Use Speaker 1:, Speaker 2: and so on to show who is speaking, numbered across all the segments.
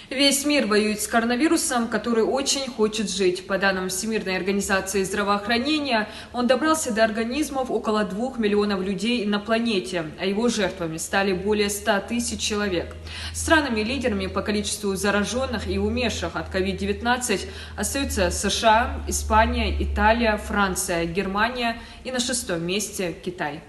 Speaker 1: Весь мир воюет с коронавирусом, который очень хочет жить. По данным Всемирной организации здравоохранения, он добрался до организмов около 2 миллионов людей на планете, а его жертвами стали более 100 тысяч человек. Странами-лидерами по количеству зараженных и умерших от COVID-19 остаются США, Испания, Италия, Франция, Германия и на 6-м месте Китай.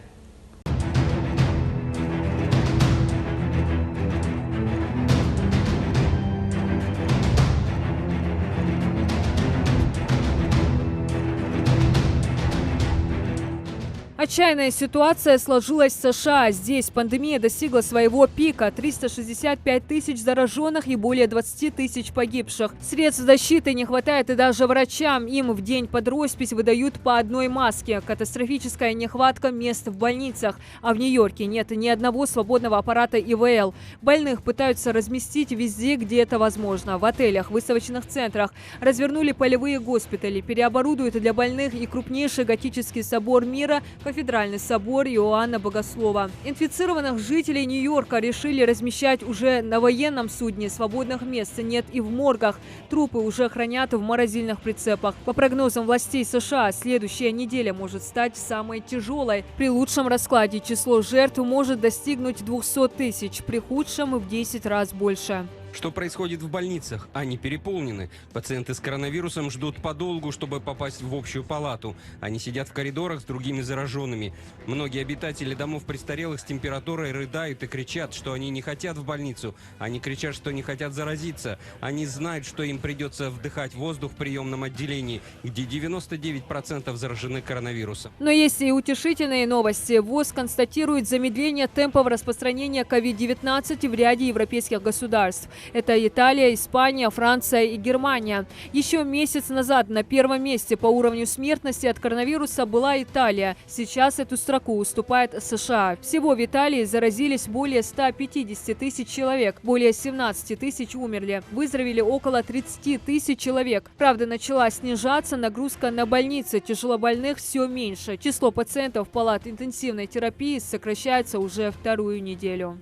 Speaker 1: Отчаянная ситуация сложилась в США. Здесь пандемия достигла своего пика – 365 тысяч зараженных и более 20 тысяч погибших. Средств защиты не хватает и даже врачам. Им в день под роспись выдают по одной маске. Катастрофическая нехватка мест в больницах. А в Нью-Йорке нет ни одного свободного аппарата ИВЛ. Больных пытаются разместить везде, где это возможно. В отелях, выставочных центрах. Развернули полевые госпитали. Переоборудуют для больных и крупнейший готический собор мира – Кафедральный собор Иоанна Богослова. Инфицированных жителей Нью-Йорка решили размещать уже на военном судне. Свободных мест нет и в моргах. Трупы уже хранят в морозильных прицепах. По прогнозам властей США, следующая неделя может стать самой тяжелой. При лучшем раскладе число жертв может достигнуть 200 тысяч, при худшем в 10 раз больше.
Speaker 2: Что происходит в больницах? Они переполнены. Пациенты с коронавирусом ждут подолгу, чтобы попасть в общую палату. Они сидят в коридорах с другими зараженными. Многие обитатели домов престарелых с температурой рыдают и кричат, что они не хотят в больницу. Они кричат, что не хотят заразиться. Они знают, что им придется вдыхать воздух в приемном отделении, где 99% заражены коронавирусом.
Speaker 1: Но есть и утешительные новости. ВОЗ констатирует замедление темпов распространения COVID-19 в ряде европейских государств. Это Италия, Испания, Франция и Германия. Еще месяц назад на первом месте по уровню смертности от коронавируса была Италия. Сейчас эту строку уступает США. Всего в Италии заразились более 150 тысяч человек. Более 17 тысяч умерли. Выздоровели около 30 тысяч человек. Правда, начала снижаться нагрузка на больницы. Тяжелобольных все меньше. Число пациентов палат интенсивной терапии сокращается уже вторую неделю.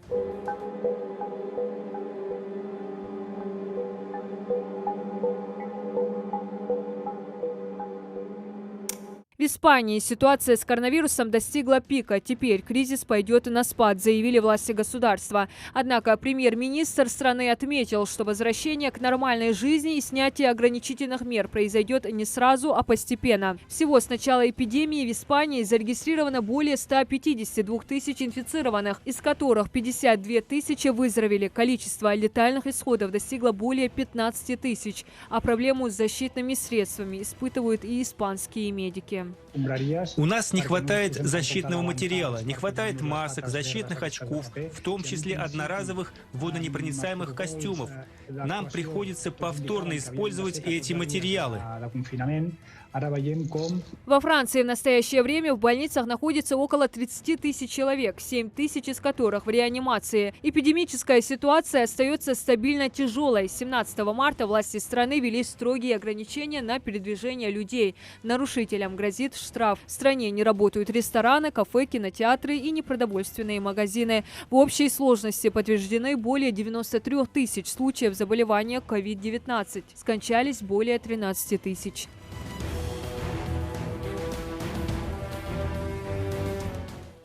Speaker 1: В Испании ситуация с коронавирусом достигла пика. Теперь кризис пойдет на спад, заявили власти государства. Однако премьер-министр страны отметил, что возвращение к нормальной жизни и снятие ограничительных мер произойдет не сразу, а постепенно. Всего с начала эпидемии в Испании зарегистрировано более 152 тысяч инфицированных, из которых 52 тысячи выздоровели. Количество летальных исходов достигло более 15 тысяч. А проблему с защитными средствами испытывают и испанские медики.
Speaker 3: У нас не хватает защитного материала, не хватает масок, защитных очков, в том числе одноразовых водонепроницаемых костюмов. Нам приходится повторно использовать эти материалы.
Speaker 1: Во Франции в настоящее время в больницах находится около 30 тысяч человек, 7 тысяч из которых в реанимации. Эпидемическая ситуация остается стабильно тяжелой. С 17 марта власти страны ввели строгие ограничения на передвижение людей. Нарушителям грозит штраф. В стране не работают рестораны, кафе, кинотеатры и непродовольственные магазины. В общей сложности подтверждены более 93 тысяч случаев заболевания COVID-19. Скончались более 13 тысяч.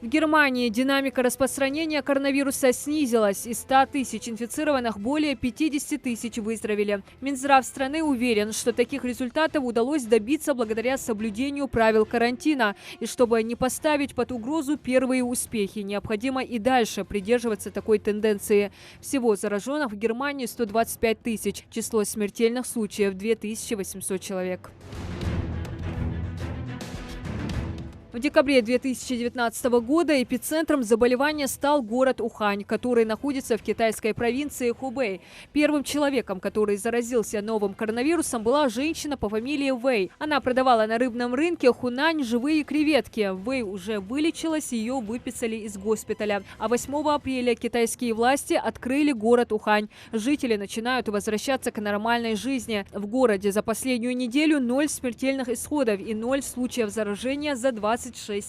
Speaker 1: В Германии динамика распространения коронавируса снизилась. Из 100 тысяч инфицированных более 50 тысяч выздоровели. Минздрав страны уверен, что таких результатов удалось добиться благодаря соблюдению правил карантина. И чтобы не поставить под угрозу первые успехи, необходимо и дальше придерживаться такой тенденции. Всего зараженных в Германии 125 тысяч. Число смертельных случаев – 2800 человек. В декабре 2019 года эпицентром заболевания стал город Ухань, который находится в китайской провинции Хубэй. Первым человеком, который заразился новым коронавирусом, была женщина по фамилии Вэй. Она продавала на рыбном рынке Хунань живые креветки. Вэй уже вылечилась, ее выписали из госпиталя. А 8 апреля китайские власти открыли город Ухань. Жители начинают возвращаться к нормальной жизни. В городе за последнюю неделю 0 смертельных исходов и 0 случаев заражения за 26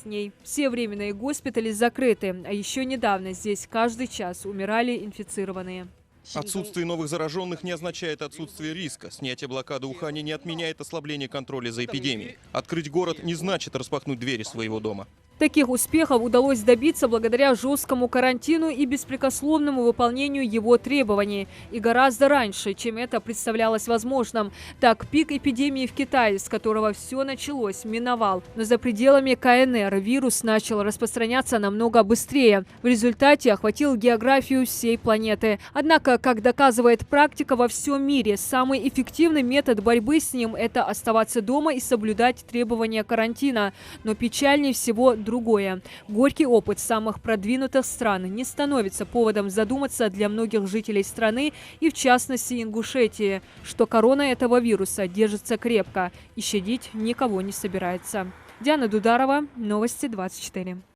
Speaker 1: дней. Все временные госпитали закрыты. А еще недавно здесь каждый час умирали инфицированные.
Speaker 4: Отсутствие новых зараженных не означает отсутствие риска. Снятие блокады Уханя не отменяет ослабление контроля за эпидемией. Открыть город не значит распахнуть двери своего дома.
Speaker 1: Таких успехов удалось добиться благодаря жесткому карантину и беспрекословному выполнению его требований. И гораздо раньше, чем это представлялось возможным. Так, пик эпидемии в Китае, с которого все началось, миновал. Но за пределами КНР вирус начал распространяться намного быстрее. В результате охватил географию всей планеты. Однако, как доказывает практика во всем мире, самый эффективный метод борьбы с ним – это оставаться дома и соблюдать требования карантина. Но печальнее всего другое. Горький опыт самых продвинутых стран не становится поводом задуматься для многих жителей страны и, в частности, Ингушетии, что корона этого вируса держится крепко и щадить никого не собирается. Диана Дударова, Новости 24.